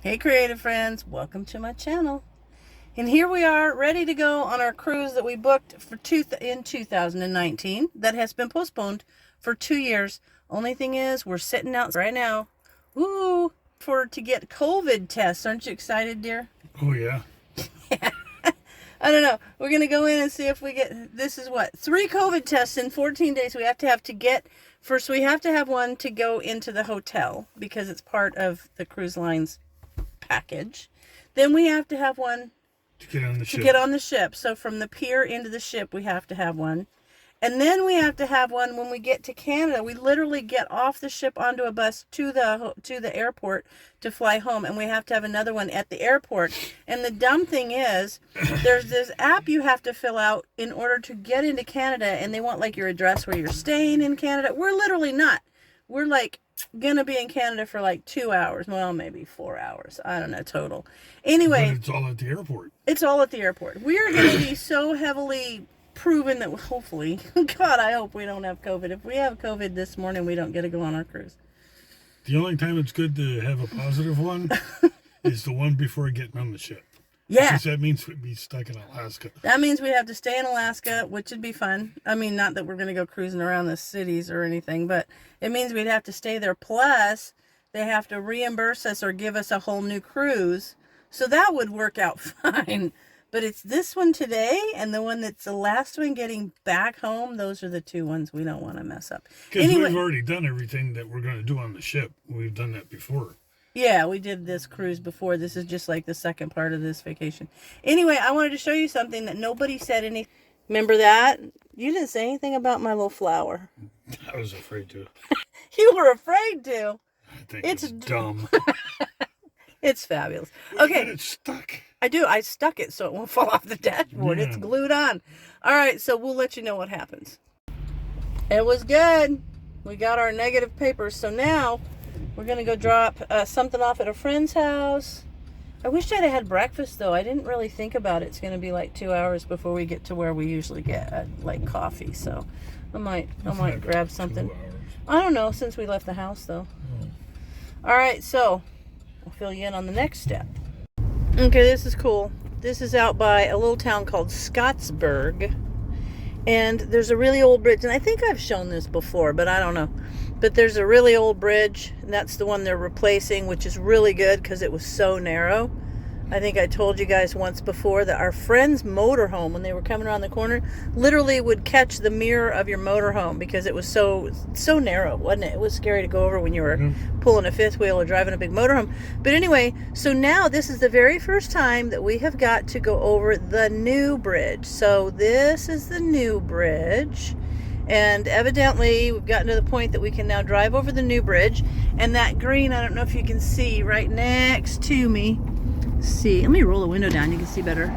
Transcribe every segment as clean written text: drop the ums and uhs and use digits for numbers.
Hey creative friends, welcome to my channel. And here we are ready to go on our cruise that we booked for in 2019 that has been postponed for 2 years. Only thing is we're sitting out right now. Woo! To get COVID tests. Aren't you excited, dear? Oh yeah. I don't know. We're going to go in and see if we get, this is what, 3 COVID tests in 14 days we have to get. First, we have to have one to go into the hotel because it's part of the cruise line's package. Then we have to have one to get on the ship. So from the pier into the ship, we have to have one. And then we have to have one when we get to Canada. We literally get off the ship onto a bus to the airport to fly home, and we have to have another one at the airport. And the dumb thing is, there's this app you have to fill out in order to get into Canada, and they want like your address where you're staying in Canada. We're literally not. We're like gonna be in Canada for like 2 hours. Well, maybe 4 hours. I don't know total. Anyway, but it's all at the airport. It's all at the airport. We're gonna be so heavily proven that hopefully, God, I hope we don't have COVID. If we have COVID this morning, we don't get to go on our cruise. The only time it's good to have a positive one is the one before getting on the ship. Yeah. Because that means we'd be stuck in Alaska. That means we have to stay in Alaska, which would be fun. I mean, not that we're going to go cruising around the cities or anything, but it means we'd have to stay there. Plus, they have to reimburse us or give us a whole new cruise. So that would work out fine. But it's this one today and the one that's the last one getting back home. Those are the 2 ones we don't want to mess up. Because we've already done everything that we're going to do on the ship. We've done that before. Yeah, we did this cruise before. This is just like the second part of this vacation. Anyway, I wanted to show you something that nobody said anything. Remember that? You didn't say anything about my little flower. I was afraid to. You were afraid to. I think it's dumb. It's fabulous. Okay. It's stuck. I do. I stuck it so it won't fall off the dashboard. Yeah. It's glued on. All right, so we'll let you know what happens. It was good. We got our negative papers. So now we're going to go drop something off at a friend's house. I wish I'd had breakfast, though. I didn't really think about it. It's going to be like 2 hours before we get to where we usually get like coffee. So I might grab something. I don't know, since we left the house, though. Oh. All right, so I'll fill you in on the next step. Okay, this is cool. This is out by a little town called Scottsburg. And there's a really old bridge. And I think I've shown this before, but I don't know. But there's a really old bridge. And that's the one they're replacing, which is really good because it was so narrow. I think I told you guys once before that our friend's motorhome, when they were coming around the corner, literally would catch the mirror of your motorhome because it was so narrow, wasn't it? It was scary to go over when you were pulling a fifth wheel or driving a big motorhome. But anyway, so now this is the very first time that we have got to go over the new bridge. So this is the new bridge. And evidently we've gotten to the point that we can now drive over the new bridge. And that green, I don't know if you can see right next to me. See, let me roll the window down, you can see better.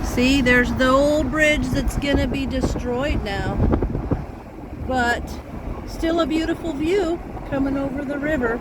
See, there's the old bridge that's gonna be destroyed now, but still a beautiful view coming over the river.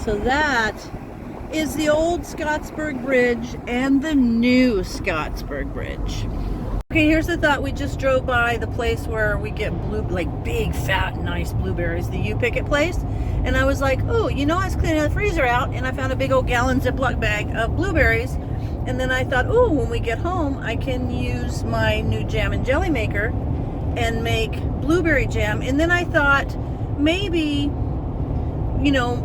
So that is the old Scottsburg Bridge and the new Scottsburg Bridge. Okay, here's the thought. We just drove by the place where we get big, fat, nice blueberries, the You Pick It place. And I was like, oh, you know, I was cleaning the freezer out and I found a big old gallon Ziploc bag of blueberries. And then I thought, oh, when we get home, I can use my new jam and jelly maker and make blueberry jam. And then I thought, maybe, you know,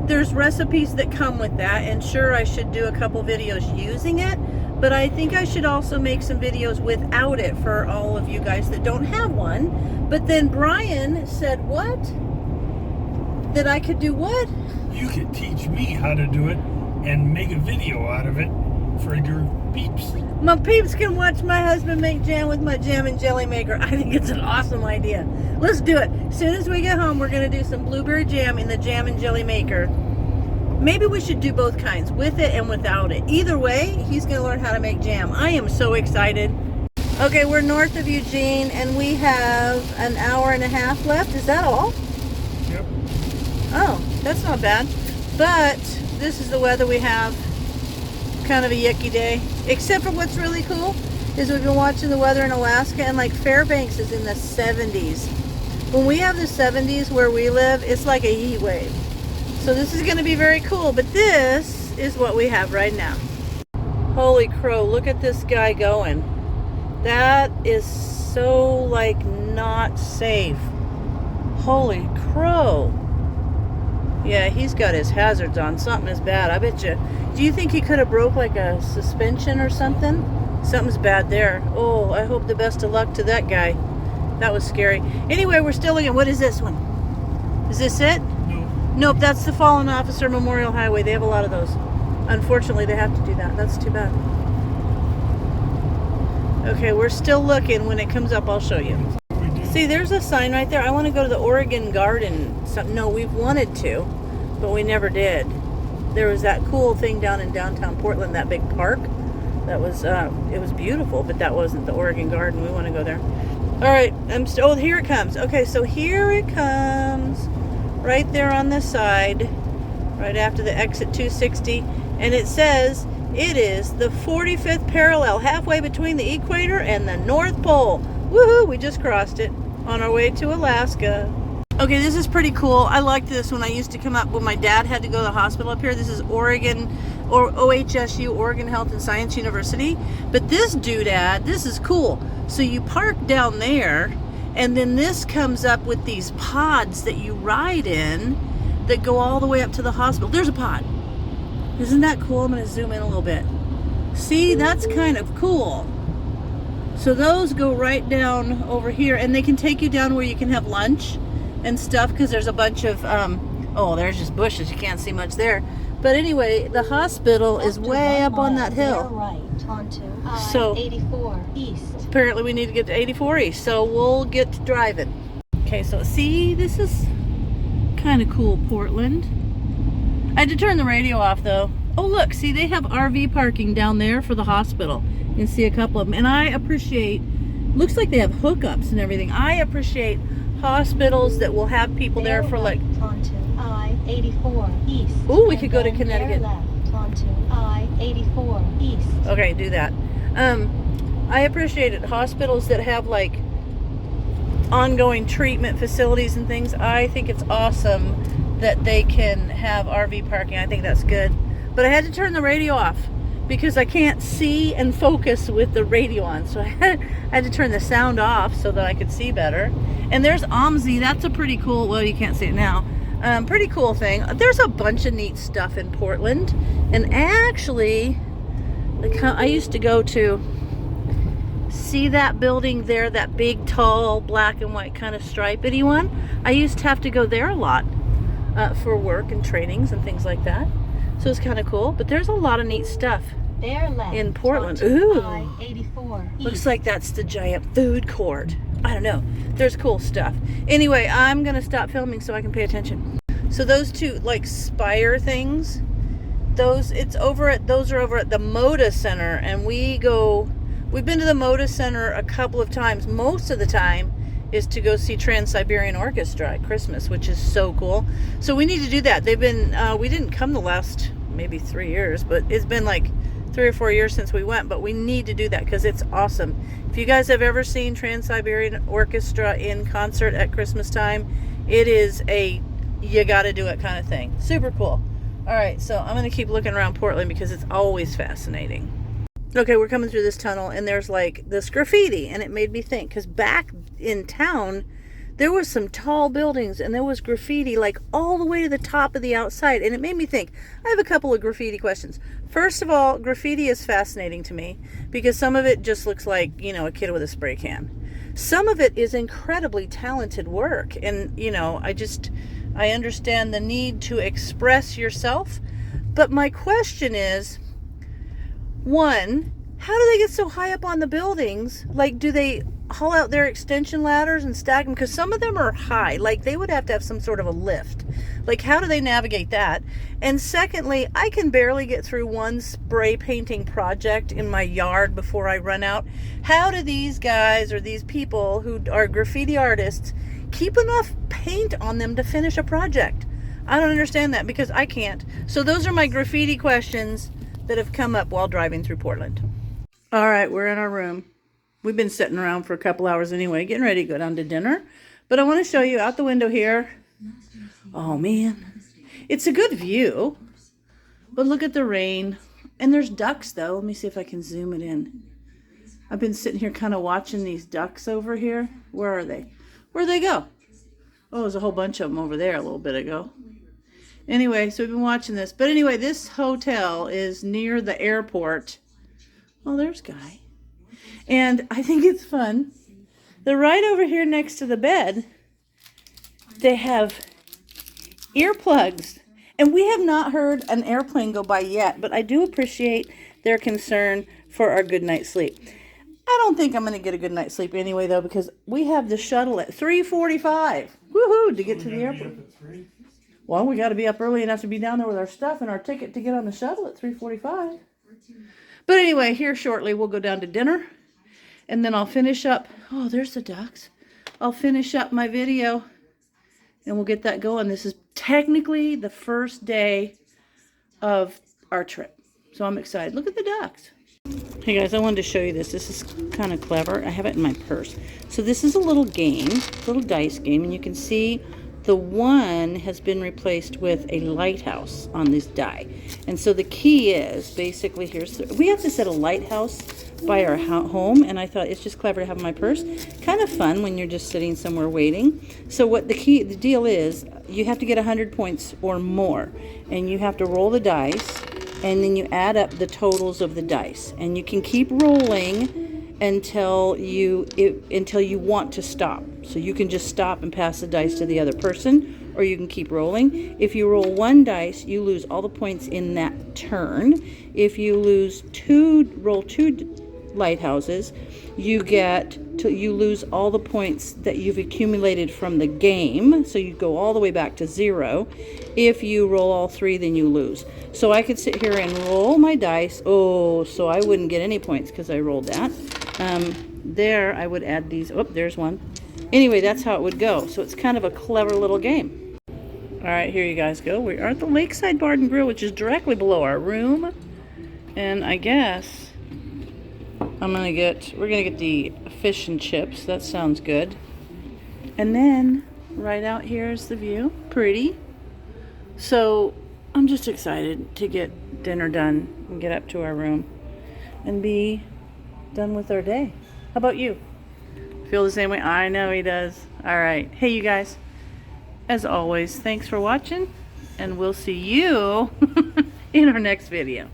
there's recipes that come with that. And sure, I should do a couple videos using it. But I think I should also make some videos without it for all of you guys that don't have one. But then Brian said, what? That I could do what? You could teach me how to do it and make a video out of it for your peeps. My peeps can watch my husband make jam with my jam and jelly maker. I think it's an awesome idea. Let's do it. As soon as we get home, we're going to do some blueberry jam in the jam and jelly maker. Maybe we should do both kinds, with it and without it. Either way, he's going to learn how to make jam. I am so excited. Okay, we're north of Eugene, and we have an hour and a half left. Is that all? Yep. Oh, that's not bad. But this is the weather we have. Kind of a yucky day. Except for what's really cool is we've been watching the weather in Alaska, and like Fairbanks is in the 70s. When we have the 70s where we live, it's like a heat wave. So this is going to be very cool, but this is what we have right now. Holy crow, look at this guy going. That is so, like, not safe. Holy crow. Yeah, he's got his hazards on. Something is bad. I bet you. Do you think he could have broke like a suspension or something? Something's bad there. Oh, I hope the best of luck to that guy. That was scary. Anyway, we're still looking. What is this one? Is this it? No. Nope, that's the Fallen Officer Memorial Highway. They have a lot of those. Unfortunately, they have to do that. That's too bad. Okay, we're still looking. When it comes up, I'll show you. See, there's a sign right there. I want to go to the Oregon Garden. No, we've wanted to, but we never did. There was that cool thing down in downtown Portland, that big park. That was, it was beautiful, but that wasn't the Oregon Garden. We want to go there. All right, oh, here it comes. Okay, so here it comes. Right there on the side, right after the exit 260. And it says, it is the 45th parallel, halfway between the equator and the North Pole. Woohoo, we just crossed it on our way to Alaska. Okay, this is pretty cool. I liked this when I used to come up when my dad had to go to the hospital up here. This is Oregon, or OHSU, Oregon Health and Science University. But this doodad, this is cool. So you park down there, and then this comes up with these pods that you ride in that go all the way up to the hospital. There's a pod. Isn't that cool? I'm going to zoom in a little bit. See, that's kind of cool. So those go right down over here, and they can take you down where you can have lunch and stuff, because there's a bunch of, oh, there's just bushes. You can't see much there. But anyway, the hospital is way up on that hill. Right onto So 84 East. Apparently we need to get to 84 East, so we'll get to driving. Okay, so see, this is kind of cool, Portland. I had to turn the radio off, though. Oh, look, see, they have RV parking down there for the hospital. You can see a couple of them. And I appreciate, looks like they have hookups and everything. I appreciate hospitals that will have people there for like... Onto I-84 East. Ooh, we could go to Connecticut. Left onto I-84 East. Okay, do that. I appreciate it. Hospitals that have like ongoing treatment facilities and things. I think it's awesome that they can have RV parking. I think that's good. But I had to turn the radio off because I can't see and focus with the radio on. So I had to turn the sound off so that I could see better. And there's OMSI. That's a pretty cool, well, you can't see it now. Pretty cool thing. There's a bunch of neat stuff in Portland. And actually, I used to go to see that building there, that big, tall, black and white kind of stripedy one. I used to have to go there a lot for work and trainings and things like that. So it's kind of cool. But there's a lot of neat stuff in Portland. Ooh, I-84 looks like that's the giant food court. I don't know. There's cool stuff. Anyway, I'm going to stop filming so I can pay attention. So those two, like, spire things, those are over at the Moda Center, and we've been to the Moda Center a couple of times. Most of the time is to go see Trans-Siberian Orchestra at Christmas, which is so cool. So we need to do that. They've been, we didn't come the last maybe 3 years, but it's been like 3 or 4 years since we went, but we need to do that because it's awesome. If you guys have ever seen Trans-Siberian Orchestra in concert at Christmas time, it is a you gotta do it kind of thing. Super cool. All right, so I'm gonna keep looking around Portland because it's always fascinating. Okay, we're coming through this tunnel and there's like this graffiti, and it made me think, because back in town there was some tall buildings and there was graffiti like all the way to the top of the outside, and it made me think. I have a couple of graffiti questions. First of all, graffiti is fascinating to me because some of it just looks like, you know, a kid with a spray can. Some of it is incredibly talented work, and you know, I understand the need to express yourself. But my question is, one, how do they get so high up on the buildings? Like, do they haul out their extension ladders and stack them? Because some of them are high. Like, they would have to have some sort of a lift. Like, how do they navigate that? And secondly, I can barely get through one spray painting project in my yard before I run out. How do these guys or these people who are graffiti artists keep enough paint on them to finish a project? I don't understand that because I can't. So those are my graffiti questions that have come up while driving through Portland. All right, we're in our room. We've been sitting around for a couple hours anyway, getting ready to go down to dinner. But I want to show you out the window here. Oh man, It's a good view. But look at the rain. And there's ducks, though. Let me see if I can zoom it in. I've been sitting here kind of watching these ducks over here. Where are they? Where'd they go? Oh, there's a whole bunch of them over there a little bit ago. Anyway, so we've been watching this. But anyway, this hotel is near the airport. Oh, there's Guy. And I think it's fun. They're right over here next to the bed. They have earplugs. And we have not heard an airplane go by yet, but I do appreciate their concern for our good night's sleep. I don't think I'm going to get a good night's sleep anyway, though, because we have the shuttle at 3:45. Woohoo, to get to the airport. Well, we got to be up early enough to be down there with our stuff and our ticket to get on the shuttle at 3:45. But anyway, here shortly we'll go down to dinner, and then I'll finish up. Oh, there's the ducks. I'll finish up my video, and we'll get that going. This is technically the first day of our trip, so I'm excited. Look at the ducks. Hey guys, I wanted to show you this. This is kind of clever. I have it in my purse. So this is a little game, little dice game, and you can see the one has been replaced with a lighthouse on this die. And so the key is basically we have to set a lighthouse by our home, and I thought it's just clever to have in my purse. Kind of fun when you're just sitting somewhere waiting. So what the deal is, you have to get 100 points or more, and you have to roll the dice, and then you add up the totals of the dice, and you can keep rolling until you want to stop. So you can just stop and pass the dice to the other person, or you can keep rolling. If you roll one dice, you lose all the points in that turn. If you roll two lighthouses, you lose all the points that you've accumulated from the game, so you go all the way back to 0. If you roll all 3, then you lose. So I could sit here and roll my dice. Oh, so I wouldn't get any points because I rolled that. There I would add these. Oh, there's one. Anyway, that's how it would go. So it's kind of a clever little game. All right, here you guys go. We are at the Lakeside Bar and Grill, which is directly below our room. And I guess we're gonna get the fish and chips. That sounds good. And then right out here is the view. Pretty. So I'm just excited to get dinner done and get up to our room and be done with our day. How about you? Feel the same way? I know he does. All right. Hey, you guys. As always, thanks for watching, and we'll see you in our next video.